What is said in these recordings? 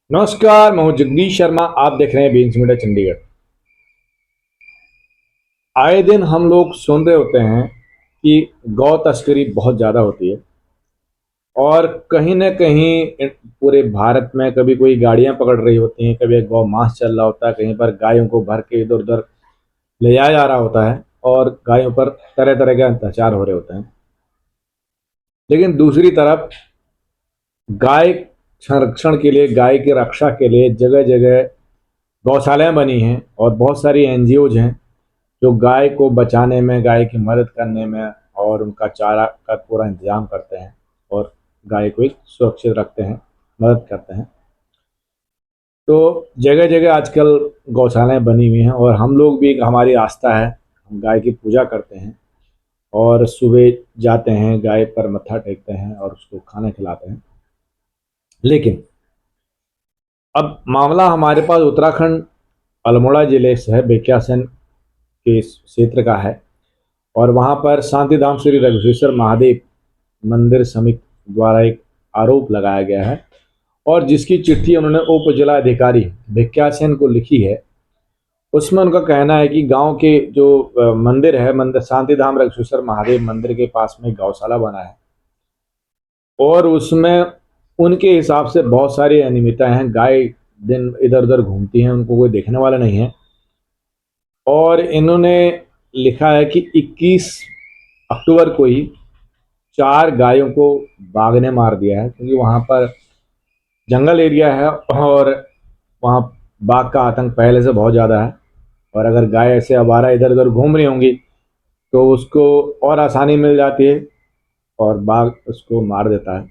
नमस्कार, मैं हूं जगदीश शर्मा। आप देख रहे हैं बीन्स मीडिया चंडीगढ़। आए दिन हम लोग सुन रहे होते हैं कि गौ तस्करी बहुत ज़्यादा होती है और कहीं न कहीं पूरे भारत में कभी कोई गाड़ियां पकड़ रही होती हैं, कभी गौ मांस चल रहा होता है, कहीं पर गायों को भर के इधर उधर ले जाया जा रहा होता है और गायों पर तरह तरह के अत्याचार हो रहे होते हैं। लेकिन दूसरी तरफ गाय संरक्षण के लिए, गाय की रक्षा के लिए जगह जगह गौशालाएं बनी हैं और बहुत सारी एनजीओज हैं जो गाय को बचाने में, गाय की मदद करने में और उनका चारा का पूरा इंतजाम करते हैं और गाय को एक सुरक्षित रखते हैं, मदद करते हैं। तो जगह जगह आजकल गौशालाएं बनी हुई हैं और हम लोग भी, हमारी आस्था है, हम गाय की पूजा करते हैं और सुबह जाते हैं, गाय पर मत्था टेकते हैं और उसको खाना खिलाते हैं। लेकिन अब मामला हमारे पास उत्तराखंड अल्मोड़ा जिले से है, भिकियासैन के इस क्षेत्र का है। और वहाँ पर शांतिधाम श्री रघुवेश्वर महादेव मंदिर समिति द्वारा एक आरोप लगाया गया है और जिसकी चिट्ठी उन्होंने उप जिला अधिकारी भिकियासैन को लिखी है। उसमें उनका कहना है कि गांव के जो मंदिर है, मंदिर शांतिधाम रघुवेश्वर महादेव मंदिर के पास में गौशाला बना है और उसमें उनके हिसाब से बहुत सारी अनियमितताएं हैं। गाय दिन इधर उधर घूमती हैं, उनको कोई देखने वाला नहीं है। और इन्होंने लिखा है कि 21 अक्टूबर को ही 4 गायों को बाघ ने मार दिया है, क्योंकि वहाँ पर जंगल एरिया है और वहाँ बाघ का आतंक पहले से बहुत ज़्यादा है। और अगर गाय ऐसे आवारा इधर उधर घूम रही होंगी तो उसको और आसानी मिल जाती है और बाघ उसको मार देता है।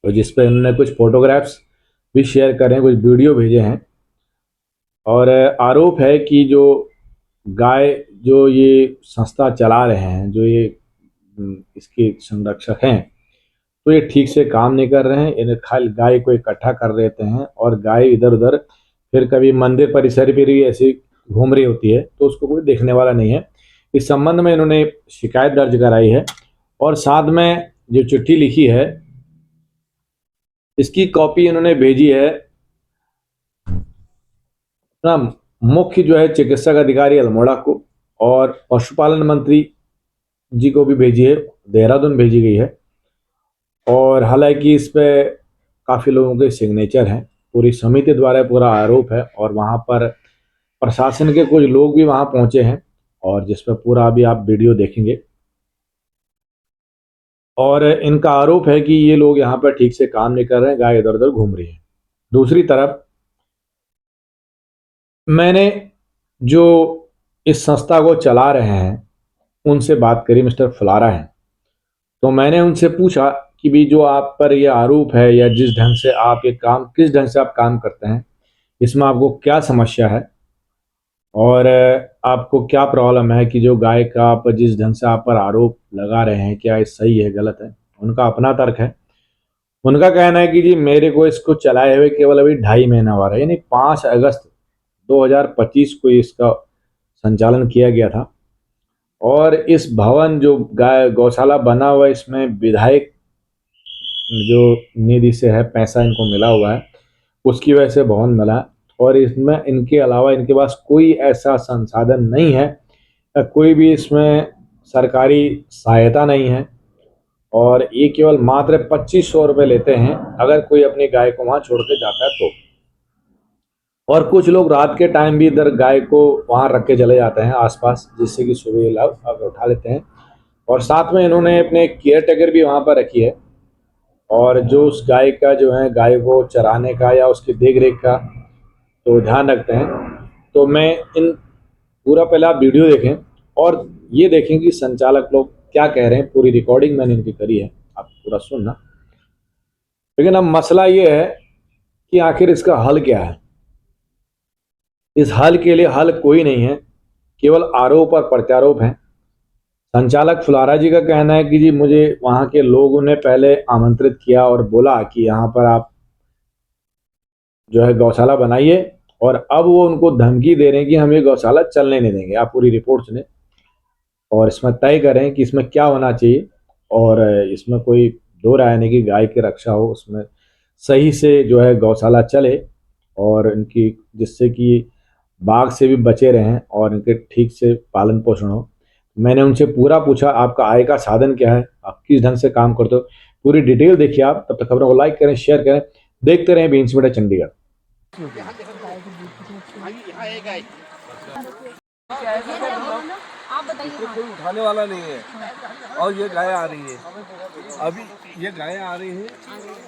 तो जिस पे इन्होंने कुछ फोटोग्राफ्स भी शेयर करे हैं, कुछ वीडियो भेजे हैं और आरोप है कि जो गाय, जो ये संस्था चला रहे हैं, जो ये इसके संरक्षक हैं, तो ये ठीक से काम नहीं कर रहे हैं। इन्हें खाली गाय को इकट्ठा कर देते हैं और गाय इधर उधर फिर कभी मंदिर परिसर पर भी ऐसे घूम रही होती है, तो उसको कोई देखने वाला नहीं है। इस संबंध में इन्होंने शिकायत दर्ज कराई है और साथ में जो चिट्ठी लिखी है, इसकी कॉपी इन्होंने भेजी है अपना मुख्य जो है चिकित्सक अधिकारी अल्मोड़ा को और पशुपालन मंत्री जी को भी भेजी है, देहरादून भेजी गई है। और हालांकि इस पे काफ़ी लोगों के सिग्नेचर हैं, पूरी समिति द्वारा पूरा आरोप है और वहाँ पर प्रशासन के कुछ लोग भी वहाँ पहुँचे हैं और जिस पर पूरा अभी आप वीडियो देखेंगे। और इनका आरोप है कि ये लोग यहाँ पर ठीक से काम नहीं कर रहे हैं, गाय इधर उधर घूम रही है। दूसरी तरफ मैंने जो इस संस्था को चला रहे हैं उनसे बात करी, मिस्टर फलारा हैं। तो मैंने उनसे पूछा कि भी जो आप पर ये आरोप है या जिस ढंग से आप ये काम, किस ढंग से आप काम करते हैं, इसमें आपको क्या समस्या है और आपको क्या प्रॉब्लम है कि जो गाय का आप जिस ढंग से आप पर आरोप लगा रहे हैं, क्या ये सही है गलत है। उनका अपना तर्क है। उनका कहना है कि जी मेरे को इसको चलाए हुए केवल अभी 2.5 महीना हुआ है, यानी 5 अगस्त 2025 को इसका संचालन किया गया था। और इस भवन जो गाय गौशाला बना हुआ है, इसमें विधायक जो निधि से है, पैसा इनको मिला हुआ है, उसकी वजह से भवन मिला है। और इसमें इनके अलावा इनके पास कोई ऐसा संसाधन नहीं है या कोई भी इसमें सरकारी सहायता नहीं है। और ये केवल मात्र 2500 रुपये लेते हैं अगर कोई अपनी गाय को वहाँ छोड़ के जाता है तो। और कुछ लोग रात के टाइम भी इधर गाय को वहाँ रख के चले जाते हैं आसपास, जिससे कि सुबह लाभ उठा लेते हैं। और साथ में इन्होंने अपने केयर टेकर भी वहाँ पर रखी है और जो उस गाय का जो है, गाय को चराने का या उसकी देख रेख का तो ध्यान रखते हैं। तो मैं इन पूरा, पहले आप वीडियो देखें और ये देखें कि संचालक लोग क्या कह रहे हैं। पूरी रिकॉर्डिंग मैंने इनकी करी है, आप पूरा सुनना। लेकिन अब मसला ये है कि आखिर इसका हल क्या है। इस हल के लिए हल कोई नहीं है, केवल आरोप और प्रत्यारोप हैं। संचालक फुलारा जी का कहना है कि जी मुझे वहाँ के लोगों ने पहले आमंत्रित किया और बोला कि यहाँ पर आप जो है गौशाला बनाइए, और अब वो उनको धमकी दे रहे हैं कि हम ये गौशाला चलने नहीं देंगे। आप पूरी रिपोर्ट सुने और इसमें तय करें कि इसमें क्या होना चाहिए। और इसमें कोई दो राय नहीं कि गाय की रक्षा हो, उसमें सही से जो है गौशाला चले और इनकी जिससे कि बाघ से भी बचे रहें और इनके ठीक से पालन पोषण हो। मैंने उनसे पूरा पूछा आपका आय का साधन क्या है, आप किस ढंग से काम करते हो, पूरी डिटेल देखिए आप। तब तक खबरों को लाइक करें, शेयर करें, देखते रहें बीइंग्स मीडिया चंडीगढ़। आप बताइए। कोई उठाने वाला नहीं है और ये गाय आ रही है। अभी ये गाय आ रही है,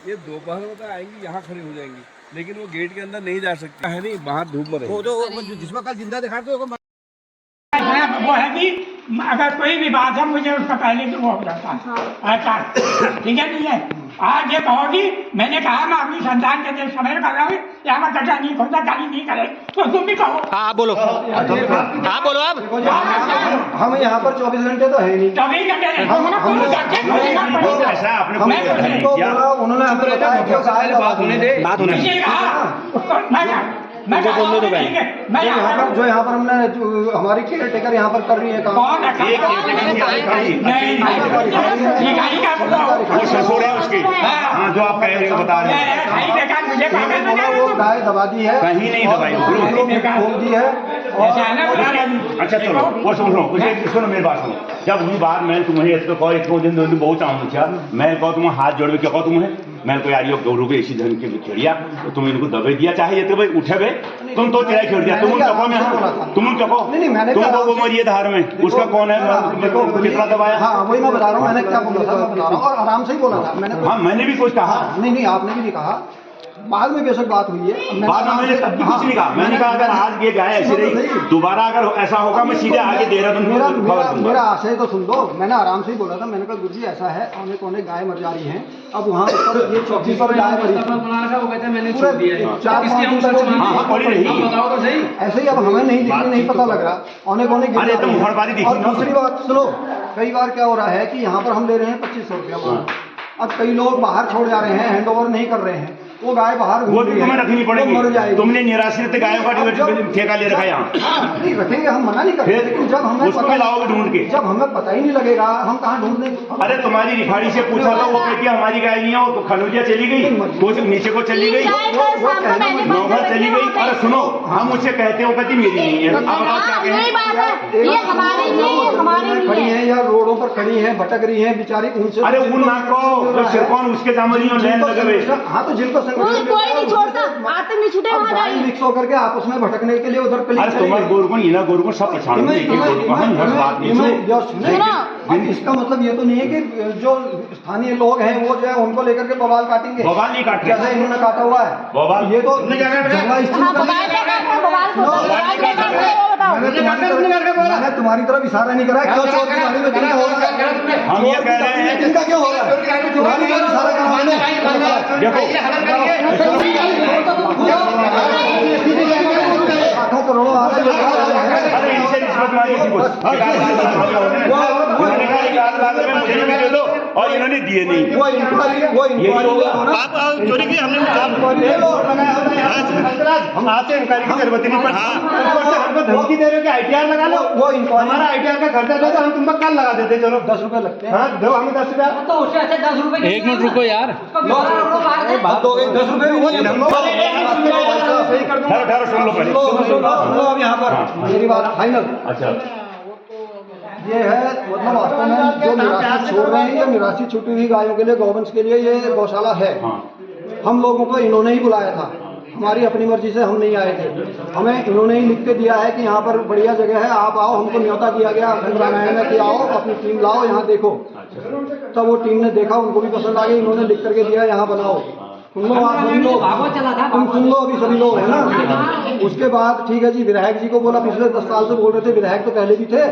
ये दोपहर में तक आएंगी, यहाँ खड़ी हो जाएंगी, लेकिन वो गेट के अंदर नहीं जा सकती है। नहीं, बाहर धूप में वो तो जिसमें कल जिंदा दिखा दो वो है कि अगर कोई भी बात है मुझे उसका पहले से वो हो जाता है ऐसा। ठीक है आज ये कहोगी मैंने कहा मैं अपनी संतान के लिए समय कर रहा हूँ, यहाँ पर गड्ढा नहीं खोदा, गाली नहीं करे, तो तुम भी कहो। हाँ बोलो, हाँ बोलो आप। हम यहाँ पर 24 घंटे तो है नहीं। 24 घंटे जो यहाँ पर हमने हमारी केयर टेकर यहाँ पर कर रही है काम। जो आप कह रहे हो बता रहे हैं, वो गाय दबा दी है, कहीं नहीं दबाई, खोल दी है। अच्छा चलो वो सुनो, सुनो मेरी बात सुनो। जब हुई बात मैं तुम्हें इतने दिन बहुत चाहूँ मैं कहो तुम हाथ जोड़ के क्या कहो तुम्हें मैं कोई आरियो गौरव के इसी धन के खेड़िया तो तुम इनको दबे दिया चाहे ये तो भाई उठे भाई तुम तो तेरा खेड़ दिया तुम चको में तुम चको तुम वो मरिए धार में उसका कौन है कितना दबाया। हाँ वही मैं बता रहा हूँ, मैंने क्या बोला था मैं बता रहा हूँ और आराम से ही बोला था मैंने। हाँ मैंने भी कुछ कहा। नहीं आपने भी नहीं कहा, बाद में बेशक बात हुई है। बाद में मैंने कभी कुछ नहीं कहा, मैंने कहा अगर आज ये गाय ऐसी रही दोबारा अगर ऐसा होगा मैं सीधे आगे देहरादून। मेरा आशय तो सुन दो, मैंने आराम से ही बोला था। मैंने कहा गुरु जी ऐसा है औने कोने गाय मर जा रही है, अब वहाँ पर ये चौकी पर गाय मरी 4-5 दिन ऐसे ही। अब हमें नहीं पता लग रहा औने कोने। और दूसरी बात सुनो, कई बार क्या हो रहा है कि यहाँ पर हम ले रहे हैं 2500 रुपया, अब कई लोग बाहर छोड़ जा रहे हैं, हैंड ओवर नहीं कर रहे हैं, वो गाय बाहर वो भी तुम्हें रखनी पड़ेगी। तुमने निराश्रित गायों का ठेका ले रखा है यहाँ। नहीं रखेंगे, हम मना नहीं करते, लेकिन जब हमें उसको लाओगे ढूंढ के, जब हमें पता ही नहीं लगेगा हम कहाँ ढूंढेंगे। अरे तुम्हारी रिफाड़ी से पूछा था, वो कहती है हमारी गाय नहीं है, वो खनौजिया चली गई, कुछ नीचे को चली गई, नौघर चली गई। अरे सुनो हम उससे कहते हैं वो कहती मेरी नहीं है। अब बताओ क्या कहें। खड़ी है या रोडों पर खड़ी है, भटक रही है बेचारी, उनसे अरे उन ना को सिरकौन उसके जामनी और लैन लगे। हाँ तो जिनको छोड़ता आते नहीं छूटे वहाँ जाइए मिक्स होकर के आपस में भटकने के लिए उधर तुम्हारे गोरगुन इना गोरगुन सब पहचान इसका मतलब ये तो नहीं है कि जो स्थानीय लोग हैं वो जो है उनको लेकर के बवाल काटेंगे। बवाल नहीं काटते, जैसे इन्होंने काटा हुआ है बवाल। ये तो मैंने तुम्हारी तरफ इशारा नहीं करा, क्यों चोर की गाड़ी में किनका हो रहा है, हम ये कह रहे हैं किनका क्यों हो रहा है, तुम्हारी तरफ इशारा करा लाखों करोड़ों आ रहे और इन्होंने दिए नहीं। वो इंक्वायरी चोरी की हमने हम आते इंक्वायरी की जरूरत नहीं पड़ती। हमको धमकी दे रहे हो कि ITR लगा लो, वो इंक्वायरी हमारा ITR का खर्चा दो तो हम तुमको कल लगा देते। चलो 10 रुपए लगते हैं। हाँ दो हमें 10 रुपया तो उससे अच्छा 10 रुपए। 1 मिनट रुको यार, बात हो गई 10 रुपए भी नहीं सही कर दूंगा। ठहरो सुन लो पहले, सुन लो अब यहाँ पर मेरी बात फाइनल। अच्छा ये है मतलब वास्तव में जो निराश्रित छोड़ रहे हैं या निराश्रित छूटी हुई गायों के लिए गौवंश के लिए ये गौशाला है। हम लोगों को इन्होंने ही बुलाया था, हमारी अपनी मर्जी से हम नहीं आए थे, हमें इन्होंने ही लिख के दिया है कि यहाँ पर बढ़िया जगह है आप आओ। हमको न्योता दिया गया अखंड रामायण में कि आओ अपनी टीम लाओ यहाँ देखो। तब वो टीम ने देखा, उनको भी पसंद आ गई, इन्होंने लिख करके दिया यहाँ बनाओ। सुन लो आप सभी लोग, तुम सुन लो अभी सभी लोग है ना। उसके बाद ठीक है जी, विधायक जी को बोला, पिछले 10 साल से बोल रहे थे, विधायक तो पहले भी थे।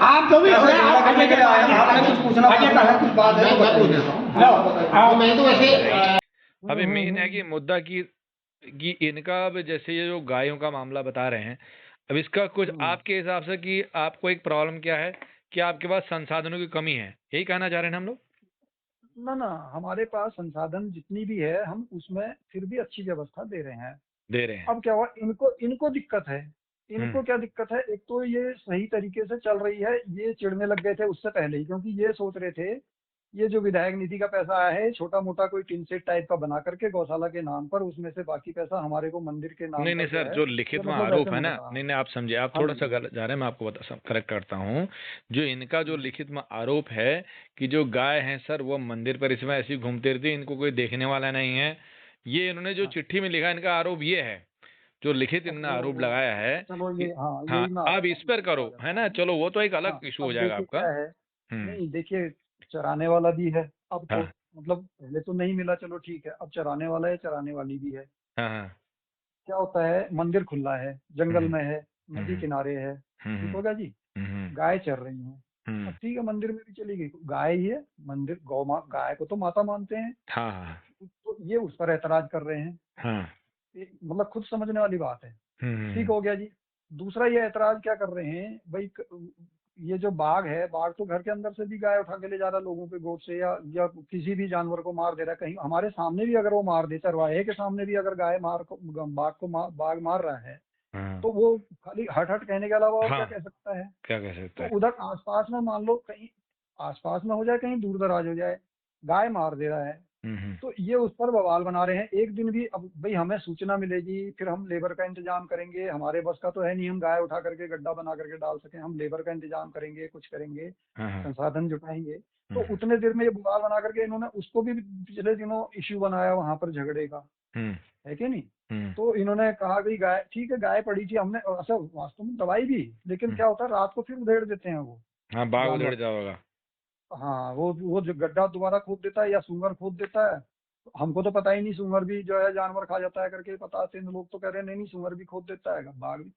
आप जो भी कुछ बात है तो अभी मेन है कि मुद्दा कि इनका अब जैसे ये जो गायों का मामला बता रहे हैं, अब इसका कुछ आपके हिसाब से कि आपको एक प्रॉब्लम क्या है कि आपके पास संसाधनों की कमी है, यही कहना चाह रहे हैं हम लोग। ना ना, हमारे पास संसाधन जितनी भी है हम उसमें फिर भी अच्छी व्यवस्था दे रहे हैं। दे रहे हैं। अब क्या हुआ, इनको इनको दिक्कत है। इनको हम्म। क्या दिक्कत है, एक तो ये सही तरीके से चल रही है, ये चिढ़ने लग गए थे उससे पहले ही, क्योंकि ये सोच रहे थे ये जो विधायक निधि का पैसा आया है छोटा मोटा कोई टिन सेट टाइप का बना करके गौशाला के नाम पर, उसमें से बाकी पैसा हमारे को मंदिर के नाम नहीं नहीं पर जो सर, है जो ये लिखित में मतलब आरोप ऐसे है ना, नजर आ रहा नहीं है। नहीं आप समझे, आप हाँ थोड़ा सा जी। गलत जा रहे हैं, मैं आपको बता करेक्ट करता हूँ। जो इनका जो लिखित में आरोप है कि जो गाय है सर वो मंदिर परिसर में ऐसी घूमती रहती है, इनको कोई देखने वाला नहीं है, ये इन्होंने जो हाँ, चिट्ठी में लिखा, इनका आरोप ये है, जो लिखित इन्होंने आरोप तो लगाया है चलो कि ये, हाँ हाँ यही मैं आ आप जाता इस हूँ, पर इसी पे करो, आ है जाता ना, हूँ। चलो वो तो एक अलग हाँ, इशू हो अब जाएगा देखिए आपका। क्या है, हम्म। नहीं देखिए, चराने वाला भी है अब तो, हाँ मतलब पहले तो नहीं मिला, चलो ठीक है, अब चराने वाला है, चराने वाली भी है। हाँ हाँ। क्या होता है, मंदिर खुला है, जंगल हम्म में है, नदी हम्म किनारे है, ठीक हम्म होगा जी। हम्म गाय चर रही हैं, हम्म। अब ठीक है मंदिर में भी चली गई, गाय ही है, मंदिर गौ माँ, गाय को तो माता मानते हैं, हाँ हाँ तो ये उस पर ऐतराज कर रहे हैं। हाँ। ये मतलब खुद समझने वाली बात है। ठीक हम्म। हो गया जी। दूसरा ये ऐतराज क्या कर रहे हैं भाई, ये जो बाघ है, बाघ तो घर के अंदर से भी गाय उठा के ले जा रहा है लोगों के गोद से, या किसी भी जानवर को मार दे रहा है, कहीं हमारे सामने भी अगर वो मार दे, चरवाहे के सामने भी अगर गाय मार को, बाघ मार रहा है, हाँ तो वो खाली हट हट कहने के अलावा और क्या हाँ, कह सकता है। क्या कह सकता तो है। उधर आसपास में मान लो कहीं आसपास में हो जाए, कहीं दूर दराज हो जाए, गाय मार दे रहा है, हम्म। तो ये उस पर बवाल बना रहे हैं। एक दिन भी, अब भाई हमें सूचना मिलेगी, फिर हम लेबर का इंतजाम करेंगे, हमारे बस का तो है नहीं हम गाय उठा करके गड्ढा बना करके डाल सकें, हम लेबर का इंतजाम करेंगे, कुछ करेंगे, हाँ हाँ। संसाधन जुटाएंगे, तो हम्म उतने देर में ये बवाल बना करके इन्होंने उसको भी पिछले दिनों इश्यू बनाया वहां पर झगड़े का, हम्म है कि नहीं। हम्म तो इन्होंने कहा कि गाय ठीक है, गाय पड़ी थी, हमने अच्छा वास्तव में दवाई भी, लेकिन हम्म। क्या होता है रात को फिर उधेड़ देते हैं वो हाँ, बाघ उधड़ जानवर। जाओगा। हाँ, वो जो गड्ढा दोबारा खोद देता है या सूंगर खोद देता है, हमको तो पता ही नहीं, सूंगर भी जो है जानवर खा जाता है करके बताते हैं लोग, तो कह रहे हैं नहीं नहीं सूंगर भी खोद देता है, बाघ भी।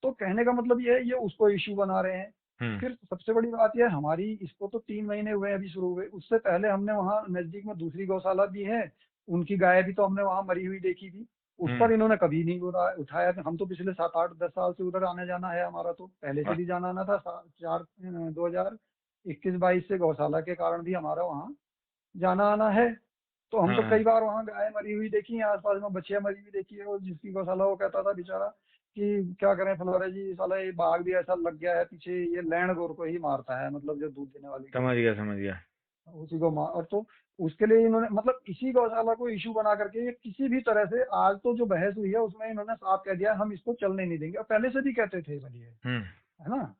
तो कहने का मतलब ये है, ये उसको इश्यू बना रहे हैं। हम्म फिर सबसे बड़ी बात यह है, हमारी इसको तो 3 महीने हुए हैं अभी शुरू हुए, उससे पहले हमने वहाँ नजदीक में दूसरी गौशाला भी है, उनकी गाय भी तो हमने वहाँ मरी हुई देखी थी, उस हम्म। पर इन्होंने कभी नहीं उठाया। हम तो पिछले 7 8 10 साल से उधर आने जाना है हमारा, तो पहले से हाँ, भी जाना आना था, 2021 22 से गौशाला के कारण भी हमारा वहाँ जाना आना है। तो हम हाँ तो हाँ। कई बार वहाँ गाय मरी हुई देखी है, आसपास में बच्चियां मरी हुई देखी है, और जिसकी गौशाला वो कहता था बेचारा कि क्या करें फलारे जी, साला ये बाघ भी ऐसा लग गया है पीछे, ये लैंड गोर को ही मारता है, मतलब जो दूध देने वाली समझ गई गया समझ गया। उसी को मार, और तो उसके लिए इन्होंने मतलब इसी गौशाला को इशू बना करके ये किसी भी तरह से, आज तो जो बहस हुई है उसमें इन्होंने साफ कह दिया हम इसको चलने नहीं देंगे, और पहले से भी कहते थे भले, हम्म। है ना।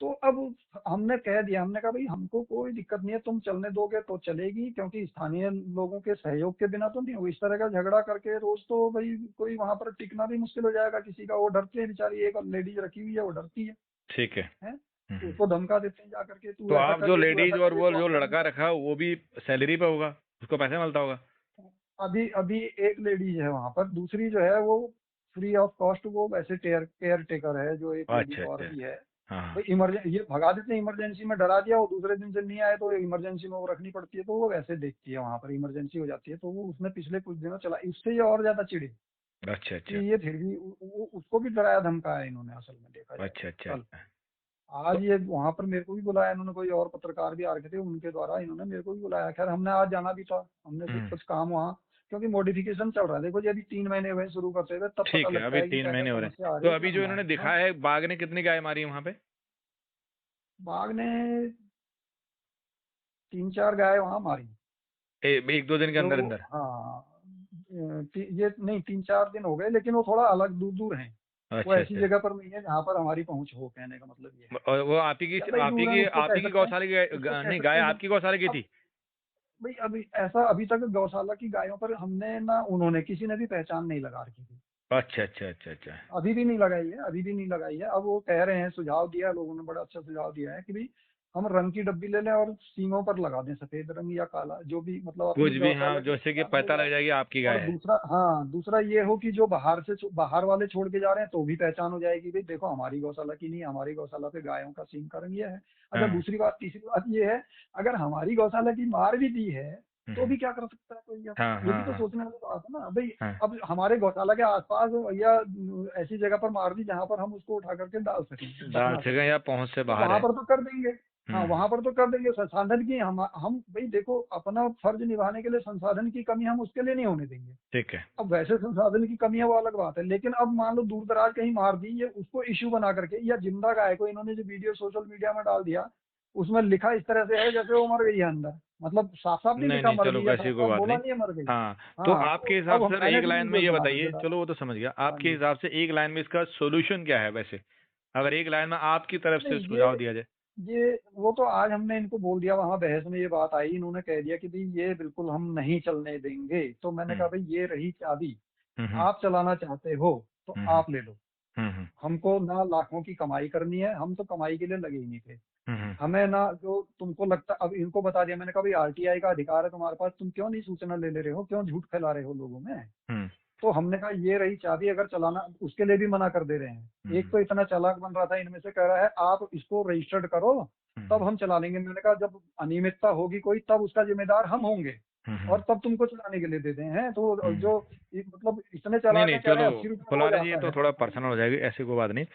तो अब हमने कह दिया, हमने कहा भाई हमको कोई दिक्कत नहीं है, तुम चलने दोगे तो चलेगी, क्योंकि स्थानीय लोगों के सहयोग के बिना तो नहीं हो, इस तरह का झगड़ा करके रोज तो भाई कोई वहां पर टिकना भी मुश्किल हो जाएगा किसी का, वो डरते हैं बेचारी, एक लेडीज रखी हुई है वो डरती ठीक है। है, हम्म। उसको धमका देते हैं जा करके, तो तू ऐसा आप कर जो दे, तू लेडीज ऐसा और कर दे, वो तो जो हम लड़का करेंगे। रखा वो भी सैलरी पे होगा, उसको पैसे मिलता होगा। अभी अभी एक लेडीज है वहां पर, दूसरी जो है वो फ्री ऑफ कॉस्ट, वो वैसे केयर टेकर है, जो एक लेडीज अच्छा और अच्छा। भी है। हाँ हाँ। भाई इमरजेंसी ये भगा देते हैं, इमरजेंसी में डरा दिया, वो दूसरे दिन से नहीं आए तो इमरजेंसी में वो रखनी पड़ती है, तो वो वैसे देखती है वहां पर, इमरजेंसी हो जाती है, तो वो उसने पिछले कुछ दिनों चला, इससे ये और ज्यादा चिढ़े अच्छा अच्छा। कि ये फिर भी उसको भी डराया धमकाया इन्होंने, असल में देखा जाए अच्छा अच्छा कल। अच्छा। तो आज ये वहां पर मेरे को भी बुलाया इन्होंने, कोई और पत्रकार भी आ रखे थे, उनके द्वारा इन्होंने मेरे को भी बुलाया, खैर हमने आज जाना भी था, हमने हम्म। कुछ काम वहाँ, क्योंकि मॉडिफिकेशन चल रहा है, देखो जी अभी 3 महीने हुए शुरू करते हुए, तब पता ठीक है, लगता अभी है कि तीन क्या क्या महीने हो रहे समस्या आ हैं, रही तो है, अभी क्या जो नहीं आ इन्होंने रही। हाँ, दिखा है बाघ ने कितनी गाय मारी है वहां पे। बाघ ने 3 4 गाय वहां मारी, एक दो दिन के जो, अंदर अंदर। हाँ, ये नहीं 3 4 दिन हो गए, लेकिन वो थोड़ा अलग दूर दूर हैं, वो अच्छा ऐसी अच्छा। जगह पर नहीं है जहाँ पर हमारी पहुंच हो, कहने का मतलब ये है। और वो आप ही की ज्यादा ही दूर है, उसको आप कह ही की सकते हैं, गौशाला की उसको कह नहीं, सकते गाय हैं कि आपकी गौशाला की अब थी। भाई अभी ऐसा, अभी तक गौशाला की गायों पर हमने ना, उन्होंने किसी ने भी पहचान नहीं लगा रखी थी, अच्छा अच्छा अच्छा अच्छा। अभी भी नहीं लगाई है, अभी भी नहीं लगाई है। अब वो कह रहे हैं, सुझाव दिया लोगों ने, बड़ा अच्छा सुझाव दिया है कि भाई हम रंग की डब्बी ले लें और सींगों पर लगा दें सफेद रंग या काला, जो भी मतलब कुछ अपनी भी, हाँ, गौशाला की जैसे कि पहचान हो पता जाए। लग जाएगी आपकी गाय और है। दूसरा, हाँ, दूसरा ये हो कि जो बाहर वाले छोड़ के जा रहे हैं तो भी पहचान हो जाएगी, भाई देखो हमारी गौशाला की नहीं, हमारी गौशाला पे गायों का सींग का रंग ये है। अच्छा, हाँ। दूसरी बात, तीसरी बात ये है, अगर हमारी गौशाला की मार भी दी है तो हम्म। भी क्या कर सकता है कोई, अब हाँ ये भी हाँ तो हाँ सोचने वाली बात है ना भाई। हाँ। अब हमारे गौशाला के आसपास या ऐसी जगह पर मार दी जहां पर हम उसको उठा करके डाल सकें, डाल दफना सकें सकें, या पहुंच से तो बाहर वहां है। पर तो कर देंगे। हाँ वहां पर तो कर देंगे। संसाधन की हम भाई देखो, अपना फर्ज निभाने के लिए संसाधन की कमी हम उसके लिए नहीं होने देंगे। ठीक है। अब वैसे संसाधन की कमी है वो अलग बात है, लेकिन अब मान लो दूर दराज कहीं मार दी, ये उसको इश्यू बना करके, या जिंदा गाय को इन्होंने जो वीडियो सोशल मीडिया में डाल दिया, उसमें लिखा इस तरह से है जैसे वो मर गई है अंदर, मतलब साफ साफ नहीं नहीं लिखा नहीं, मर चलो गई है, ऐसी साफ कोई साफ बात बोला नहीं। नहीं है मर गई। हाँ, तो हाँ आपके तो हिसाब अब से मैंने एक लाइन में ये बना बताइए, दिया। चलो वो तो समझ गया, आपके हाँ जी। हिसाब से एक लाइन में इसका सोल्यूशन क्या है वैसे, अगर एक लाइन में आपकी तरफ से नहीं सुझाव दिया जाए? ये वो तो आज हमने इनको बोल दिया, वहां बहस में ये बात आई, इन्होंने कह दिया कि भाई ये बिल्कुल हम नहीं चलने देंगे। तो मैंने कहा भाई ये रही चाबी, हम्म आप चलाना चाहते हो तो हम्म आप ले लो, हम्म हमको ना लाखों की कमाई करनी है, हम तो कमाई के लिए लगे ही नहीं थे। हम्म हमें ना जो तुमको लगता, अब इनको बता दिया मैंने कहा भाई आरटीआई का अधिकार है तुम्हारे पास, तुम क्यों नहीं सूचना ले रहे हो, क्यों झूठ फैला रहे हो लोगों में। हम्म तो हमने कहा ये रही चाबी, अगर चलाना, उसके लिए भी मना कर दे रहे हैं। एक तो इतना चालाक बन रहा था इनमें से, कह रहा है आप इसको रजिस्टर्ड करो तब हम चला लेंगे। मैंने कहा जब अनियमितता होगी कोई तब उसका जिम्मेदार हम होंगे, और तब तुमको चलाने के लिए देते हैं। तो जो मतलब इतने नहीं चालाक नहीं, है, कह रहे चलो हैं 80 रुपये हो फुलाना जी, ये जाता तो है। थोड़ा पर्सनल हो जाएगी, ऐसी कोई बात नहीं।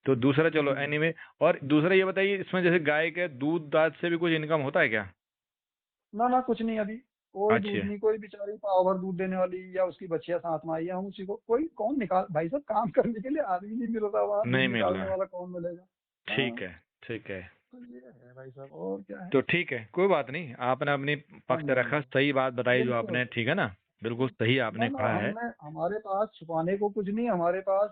तो दूसरा चलो एनीवे, और दूसरा ये बताइए, इसमें जैसे गाय के दूध दाद से भी कुछ इनकम होता है क्या? ना कुछ नहीं, अभी कोई दूध अच्छी है। नहीं, कोई बेचारी पाव भर दूध देने वाली या उसकी बच्चियां साथ में आई है, हम उसी को, कोई कौन निकाल, भाई साहब काम करने के लिए आदमी नहीं मिल रहा, वहाँ दूध नहीं मिल निकालने रहा है। वाला कौन मिलेगा। ठीक हाँ, है, ठीक है। तो ये है भाई साहब, और क्या है। तो ठीक है, कोई बात नहीं, आपने अपनी हाँ पक्ष जी, हाँ रखा, जी। सही बात बताई जो बिल्कुल। आपने, ठीक है ना, बिल्कुल सही आपने ना कहा है। हमने, हमारे पास छुपाने को कुछ नहीं, हमारे पास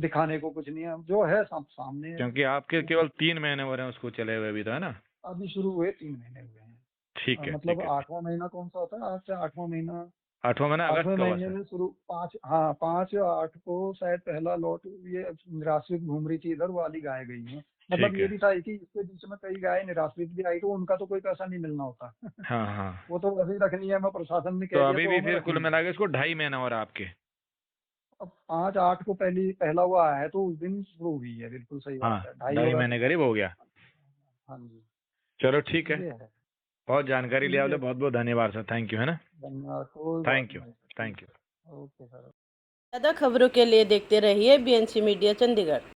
दिखाने को कुछ नहीं है, जो है सामने है। क्योंकि आपके केवल 3 महीने हो रहे हैं उसको चले हुए अभी, तो है ना? अभी शुरू हुए 3 महीने हुए हैं। ठीक है, मतलब ठीक है। 8वां महीना कौन सा होता है, आज से 8वां महीना, 8वां महीना अगस्त 8वें का हुआ महीने सर। में शुरू, 5 या 8 को शायद पहला लॉट ये निराश्रित घूम रही थी इधर, वो वाली गाय गई है। मतलब ठीक ये है। भी था कि इसके बीच में कई गाय निराश्रित भी आई, तो उनका तो कोई पैसा नहीं मिलना होता। हाँ हाँ। वो तो वैसे ही रखनी है, मैं प्रशासन ने तो कह दिया अभी तो भी हमें फिर कुल रखनी है। मिला के इसको 2.5 महीना हो रहा है आपके? अब 5-8 को पहला हुआ है, तो उस दिन शुरू हुई है, बिल्कुल सही हाँ, बात है, 2.5 2.5 होगा महीने तो। करीब हो गया। हाँ जी, चलो ठीक है, ये है। बहुत जानकारी लिया आपने, ये बहुत बहुत धन्यवाद सर, थैंक यू, है ना? धन्यवाद, कोई बात थैंक यू, नहीं। Thank you. Okay sir. ज़्यादा खबरों के लिए देखते रहिए बीएनसी मीडिया चंडीगढ़।